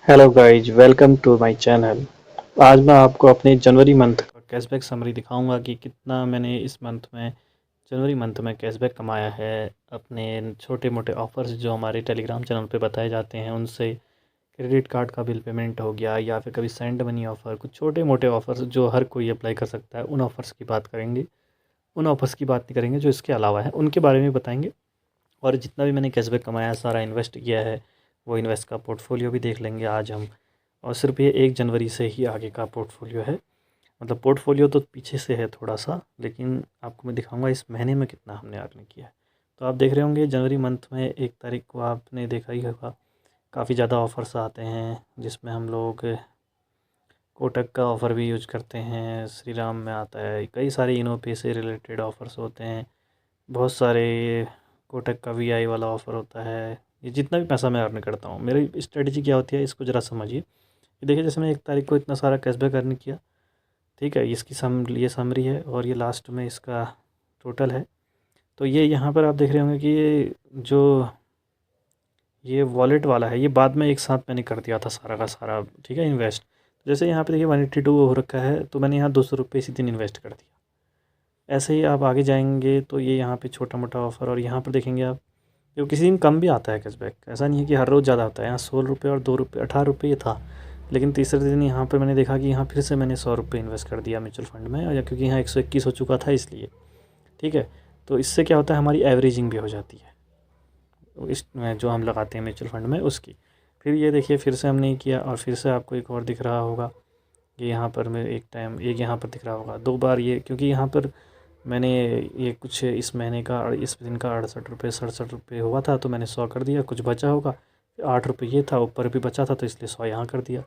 Hello guys, welcome to my channel. आज मैं आपको अपने जनवरी मंथ का कैशबैक समरी दिखाऊंगा कि कितना मैंने इस मंथ में जनवरी मंथ में कैशबैक कमाया है। अपने छोटे मोटे ऑफ़र्स जो हमारे टेलीग्राम चैनल पे बताए जाते हैं उनसे, क्रेडिट कार्ड का बिल पेमेंट हो गया या फिर कभी सेंड मनी ऑफ़र, कुछ छोटे मोटे ऑफ़र्स जो हर कोई अप्लाई कर सकता है, उन ऑफ़र्स की बात करेंगे। उन ऑफ़र्स की बात नहीं करेंगे जो इसके अलावा है, उनके बारे में बताएंगे। और जितना भी मैंने कैशबैक कमाया सारा इन्वेस्ट किया है, वो इन्वेस्ट का पोर्टफोलियो भी देख लेंगे आज हम। और सिर्फ ये 1 जनवरी से ही आगे का पोर्टफोलियो है। मतलब पोर्टफोलियो तो पीछे से है थोड़ा सा, लेकिन आपको मैं दिखाऊंगा इस महीने में कितना हमने अर्न किया है। तो आप देख रहे होंगे जनवरी मंथ में 1 तारीख को आपने देखा ही होगा, काफ़ी ज़्यादा ऑफ़र्स आते हैं जिसमें हम लोग कोटक का ऑफ़र भी यूज करते हैं, श्री राम में आता है, कई सारे इनो पे से रिलेटेड ऑफ़र्स होते हैं, बहुत सारे कोटक का वीआई वाला ऑफ़र होता है। ये जितना भी पैसा मैं अर्न करता हूँ, मेरी स्ट्रेटजी क्या होती है इसको ज़रा समझिए। ये देखिए, जैसे मैं 1 तारीख को इतना सारा कैशबैक अर्न किया, ठीक है, इसकी ये समरी है और ये लास्ट में इसका टोटल है। तो ये यहाँ पर आप देख रहे होंगे कि ये वॉलेट वाला है, ये बाद में एक साथ मैंने कर दिया था सारा का सारा, ठीक है, इन्वेस्ट। जैसे यहाँ पे देखिए 182 हो रखा है, तो मैंने यहाँ 200 रुपये इसी दिन इन्वेस्ट कर दिया। ऐसे ही आप आगे जाएंगे तो ये यहाँ पे छोटा मोटा ऑफ़र, और यहाँ पर देखेंगे आप, जो किसी दिन कम भी आता है कैशबैक, ऐसा नहीं है कि हर रोज़ ज़्यादा आता है। यहाँ 16 रुपये और 2 रुपये 18 रुपये ये था, लेकिन तीसरे दिन यहाँ पर मैंने देखा कि यहाँ फिर से मैंने 100 रुपये इन्वेस्ट कर दिया म्यूचुअल फंड में, या क्योंकि यहाँ 121 हो चुका था इसलिए, ठीक है। तो इससे क्या होता है, हमारी एवरेजिंग भी हो जाती है इस जो हम लगाते हैं म्यूचुअल फंड में उसकी। फिर ये देखिए, फिर से हमने किया और फिर से आपको एक और दिख रहा होगा, कि यहाँ पर मैं एक यहाँ पर दिख रहा होगा 2 बार ये, क्योंकि यहाँ पर मैंने ये कुछ इस महीने का और इस दिन का 68 रुपये 67 रुपये हुआ था, तो मैंने 100 कर दिया, कुछ बचा होगा 8 रुपये ये था, ऊपर भी बचा था तो इसलिए 100 यहाँ कर दिया,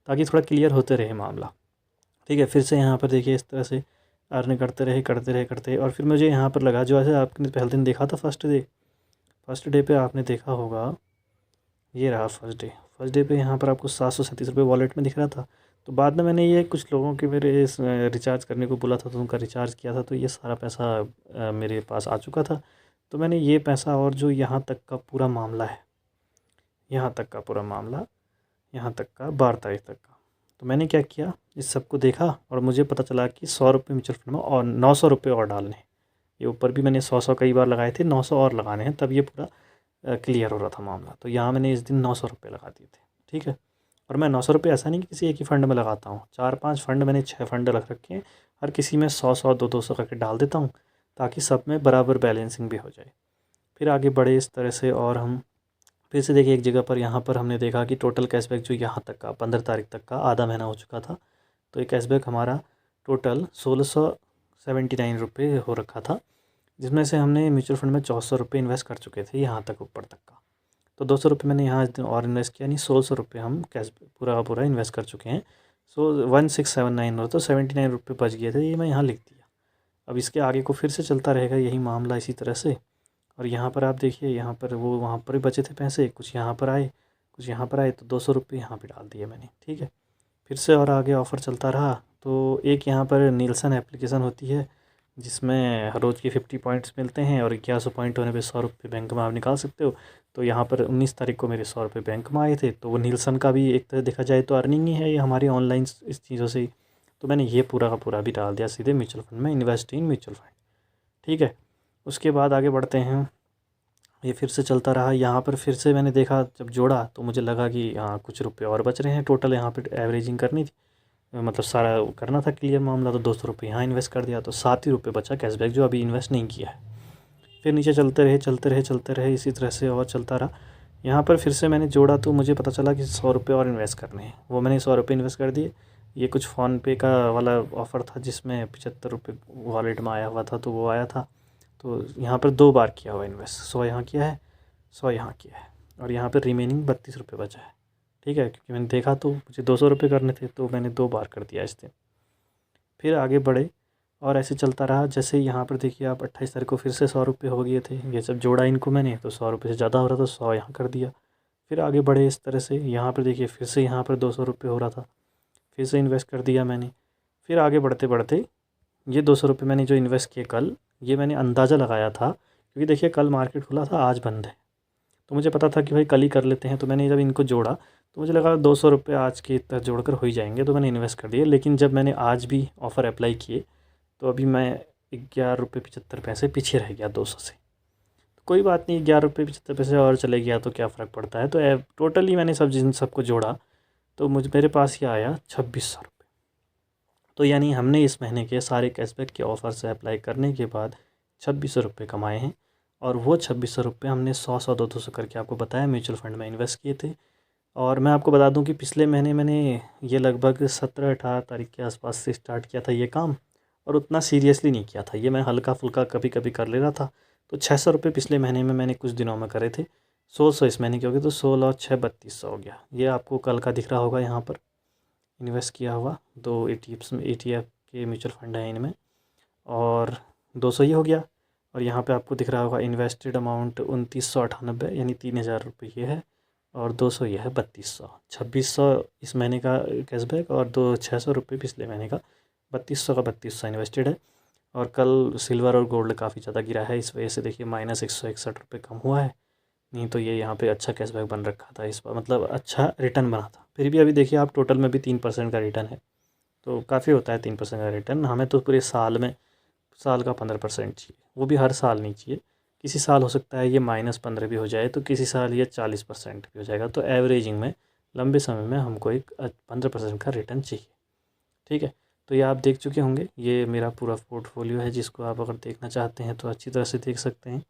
ताकि थोड़ा क्लियर होते रहे मामला, ठीक है। फिर से यहाँ पर देखिए इस तरह से अर्न करते रहे करते रहे करते, और फिर मुझे यहाँ पर लगा, जो ऐसे आपने पहले दिन देखा था फर्स्ट डे पे आपने देखा होगा, ये रहा फर्स्ट डे पे यहाँ पर आपको 737 रुपये वॉलेट में दिख रहा था। तो बाद में मैंने ये कुछ लोगों के मेरे इस रिचार्ज करने को बोला था, तो उनका रिचार्ज किया था, तो ये सारा पैसा मेरे पास आ चुका था। तो मैंने ये पैसा, और जो यहाँ तक का पूरा मामला है, यहाँ तक का पूरा मामला, यहाँ तक का 12 तारीख तक का, तो मैंने क्या किया, इस सबको देखा और मुझे पता चला कि 100 रुपये म्यूचुअल फंड में और 900 रुपये और डालने हैं। ये ऊपर भी मैंने 100 कई बार लगाए थे, 900 और लगाने हैं, तब ये पूरा क्लियर हो रहा था मामला। तो यहाँ मैंने इस दिन 900 रुपये लगा दिए थे, ठीक है। और मैं 900 रुपये ऐसा नहीं कि किसी एक ही फ़ंड में लगाता हूँ, 4-5 फ़ंड मैंने 6 फ़ंड रख रखे हैं, हर किसी में 100-100 200-200 करके डाल देता हूँ, ताकि सब में बराबर बैलेंसिंग भी हो जाए। फिर आगे बढ़े इस तरह से, और हम फिर से देखिए एक जगह पर, यहाँ पर हमने देखा कि टोटल कैशबैक जो यहाँ तक का 15 तारीख तक का आधा महीना हो चुका था, तो ये कैशबैक हमारा टोटल 1679 रुपये हो रखा था, जिसमें से हमने म्यूचुअल फंड में 64 रुपये इन्वेस्ट कर चुके थे यहाँ तक ऊपर तक का। तो 200 रुपये मैंने यहाँ इस दिन और इन्वेस्ट किया, यानी 1600 रुपये हम कैश पूरा का पूरा इन्वेस्ट कर चुके हैं। 1679 हो, तो 79 रुपये बच गए थे, ये मैं यहाँ लिख दिया। अब इसके आगे को फिर से चलता रहेगा यही मामला इसी तरह से। और यहाँ पर आप देखिए, यहाँ पर वो वहाँ पर भी बचे थे पैसे, कुछ यहाँ पर आए कुछ यहाँ पर आए, तो 200 रुपये यहाँ पर डाल दिए मैंने, ठीक है। फिर से और आगे ऑफ़र चलता रहा, तो एक यहाँ पर नीलसन एप्लीकेशन होती है, जिसमें हर रोज़ के 50 पॉइंट्स मिलते हैं, और 1100 पॉइंट होने पे 100 रुपये बैंक में आप निकाल सकते हो। तो यहाँ पर 19 तारीख को मेरे 100 रुपये बैंक में आए थे, तो वो नीलसन का भी एक तरह देखा जाए तो अर्निंग ही है ये हमारी ऑनलाइन इस चीज़ों से ही। तो मैंने ये पूरा का पूरा भी डाल दिया सीधे म्यूचुअल फंड में, इन्वेस्ट इन म्यूचुअल फंड, ठीक है। उसके बाद आगे बढ़ते हैं, ये फिर से चलता रहा। यहाँ पर फिर से मैंने देखा, जब जोड़ा तो मुझे लगा कि हाँ कुछ रुपये और बच रहे हैं, टोटल यहाँ पर एवरेजिंग करनी थी, मतलब सारा करना था क्लियर मामला, तो 200 रुपये यहाँ इन्वेस्ट कर दिया, तो 7 ही रुपये बचा कैशबैक जो अभी इन्वेस्ट नहीं किया है। फिर नीचे चलते रहे इसी तरह से, और चलता रहा। यहाँ पर फिर से मैंने जोड़ा तो मुझे पता चला कि 100 रुपये और इन्वेस्ट करने हैं, वो मैंने 100 रुपये इन्वेस्ट कर दिए। ये कुछ फ़ोनपे का वाला ऑफ़र था, जिसमें 75 रुपये वॉलेट में आया हुआ था, तो वो आया था। तो यहाँ पर 2 बार किया हुआ इन्वेस्ट, 100 यहाँ किया है, 100 यहाँ किया है, और यहाँ पर रिमेनिंग 32 रुपये बचा है, ठीक है। क्योंकि मैंने देखा तो मुझे 200 रुपये करने थे, तो मैंने 2 बार कर दिया इस दिन। फिर आगे बढ़े और ऐसे चलता रहा। जैसे यहाँ पर देखिए आप, 28 तारीख को फिर से 100 रुपये हो गए थे, ये सब जोड़ा इनको मैंने, तो 100 रुपये से ज़्यादा हो रहा था, 100 यहाँ कर दिया। फिर आगे बढ़े इस तरह से, यहाँ पर देखिए फिर से यहाँ पर 200 रुपये हो रहा था, फिर से इन्वेस्ट कर दिया मैंने। फिर आगे बढ़ते बढ़ते, ये 200 रुपये मैंने जो इन्वेस्ट किए कल, ये मैंने अंदाज़ा लगाया था, क्योंकि देखिए कल मार्केट खुला था, आज बंद है, तो मुझे पता था कि भाई कल ही कर लेते हैं। तो मैंने जब इनको जोड़ा, तो मुझे लगा 200 रुपये आज के तक जोड़कर हो ही जाएंगे, तो मैंने इन्वेस्ट कर दिए। लेकिन जब मैंने आज भी ऑफ़र अप्लाई किए तो अभी मैं 11 रुपये 75 पैसे पीछे रह गया 200 से। तो कोई बात नहीं, 11 रुपये 75 पैसे और चले गया तो क्या फ़र्क पड़ता है। तो टोटली मैंने सबको जोड़ा तो मेरे पास ये आया 2600 रुपये। तो यानी हमने इस महीने के सारे कैशबैक के ऑफ़र से अप्लाई करने के बाद 2600 रुपये कमाए हैं। और वो 2600 रुपये हमने 100 200 करके आपको बताया म्यूचुअल फ़ंड में इन्वेस्ट किए थे। और मैं आपको बता दूं कि पिछले महीने मैंने ये लगभग 17-18 तारीख के आसपास से स्टार्ट किया था ये काम, और उतना सीरियसली नहीं किया था, ये मैं हल्का फुल्का कभी कभी कर ले रहा था। तो 600 रुपये पिछले महीने में मैंने कुछ दिनों में करे थे, 1600 इस महीने के हो गए, तो 16 और 6 3200 हो गया। ये आपको कल का दिख रहा होगा यहाँ पर इन्वेस्ट किया हुआ 2 ETF के म्यूचुअल फंड हैं इनमें, और 200 ये हो गया। और यहाँ पे आपको दिख रहा होगा इन्वेस्टेड अमाउंट 2998 यानी 3000 रुपये ये है, और 200 ये है 3200। 2600 इस महीने का कैशबैक और 600 रुपये पिछले महीने का, 3200 का 3200 इन्वेस्टेड है। और कल सिल्वर और गोल्ड काफ़ी ज़्यादा गिरा है, इस वजह से देखिए -161 रुपये कम हुआ है। नहीं तो ये यहाँ पे अच्छा कैशबैक बन रखा था इस बार, मतलब अच्छा रिटर्न बना था। फिर भी अभी देखिए आप टोटल में भी 3% का रिटर्न है, तो काफ़ी होता है 3% का रिटर्न। हमें तो पूरे साल का 15% चाहिए, वो भी हर साल नहीं चाहिए। किसी साल हो सकता है ये -15 भी हो जाए, तो किसी साल ये 40% भी हो जाएगा। तो एवरेजिंग में लंबे समय में हमको एक 15% का रिटर्न चाहिए, ठीक है। तो ये आप देख चुके होंगे, ये मेरा पूरा पोर्टफोलियो है, जिसको आप अगर देखना चाहते हैं तो अच्छी तरह से देख सकते हैं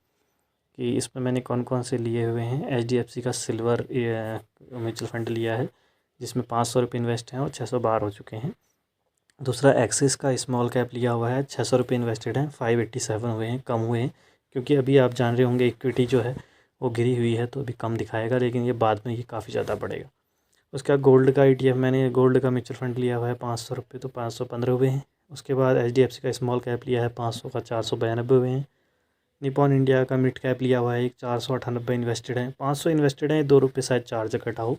कि इसमें मैंने कौन कौन से लिए हुए हैं। HDFC का सिल्वर म्यूचुअल फंड लिया है, जिसमें 500 रुपये इन्वेस्ट हैं और 612 हो चुके हैं। दूसरा एक्सिस का स्मॉल कैप लिया हुआ है, 600 रुपये इन्वेस्टेड हैं, 587 हुए हैं, कम हुए हैं क्योंकि अभी आप जान रहे होंगे इक्विटी जो है वो गिरी हुई है, तो अभी कम दिखाएगा, लेकिन ये बाद में ये काफ़ी ज़्यादा बढ़ेगा। उसके बाद गोल्ड का ETF मैंने गोल्ड का म्यूचुअल फंड लिया हुआ है 500 रुपये, तो 515 हुए हैं। उसके बाद HDFC का स्मॉल कैप लिया है 500 का, 492 हुए हैं। निपॉन इंडिया का मिड कैप लिया हुआ है एक, 498 इन्वेस्टेड हैं। 500 इन्वेस्टेड हैं, 2 रुपये शायद चार्ज कटा हो,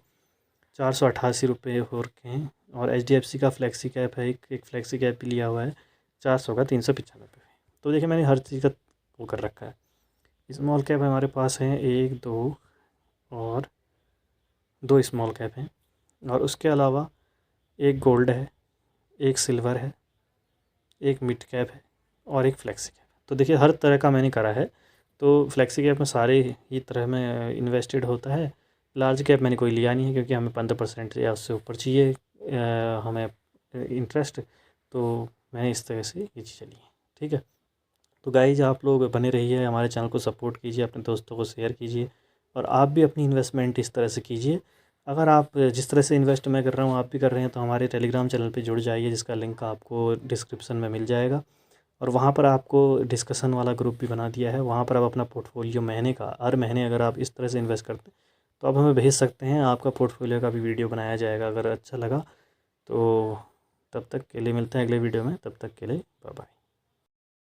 488 रुपये हो रखे हैं। और HDFC का फ्लेक्सी कैप है एक फ्लेक्सी कैप भी लिया हुआ है 400 का, 395। तो देखिए मैंने हर चीज़ का वो कर रखा है। स्मॉल कैप हमारे पास हैं 1 2 और 2 स्मॉल कैप हैं, और उसके अलावा एक गोल्ड है, एक सिल्वर है, एक मिड कैप है और एक फ्लेक्सी कैप। तो देखिए हर तरह का मैंने करा है। तो फ्लेक्सी कैप में सारे ही तरह में इन्वेस्टेड होता है। लार्ज कैप मैंने कोई लिया नहीं है क्योंकि हमें 15% या उससे ऊपर चाहिए हमें इंटरेस्ट, तो मैंने इस तरह से ये चीज़ें ली हैं, ठीक है। तो गाइज आप लोग बने रहिए, हमारे चैनल को सपोर्ट कीजिए, अपने दोस्तों को शेयर कीजिए, और आप भी अपनी इन्वेस्टमेंट इस तरह से कीजिए। अगर आप जिस तरह से इन्वेस्ट मैं कर रहा हूँ आप भी कर रहे हैं, तो हमारे टेलीग्राम चैनल पे जुड़ जाइए, जिसका लिंक आपको डिस्क्रिप्शन में मिल जाएगा। और वहाँ पर आपको डिस्कशन वाला ग्रुप भी बना दिया है, वहाँ पर आप अपना पोर्टफोलियो महीने का, हर महीने अगर आप इस तरह से इन्वेस्ट करते हैं तो आप हमें भेज सकते हैं, आपका पोर्टफोलियो का भी वीडियो बनाया जाएगा अगर अच्छा लगा तो। तब तक के लिए मिलते हैं अगले वीडियो में, तब तक के लिए बाय बाय।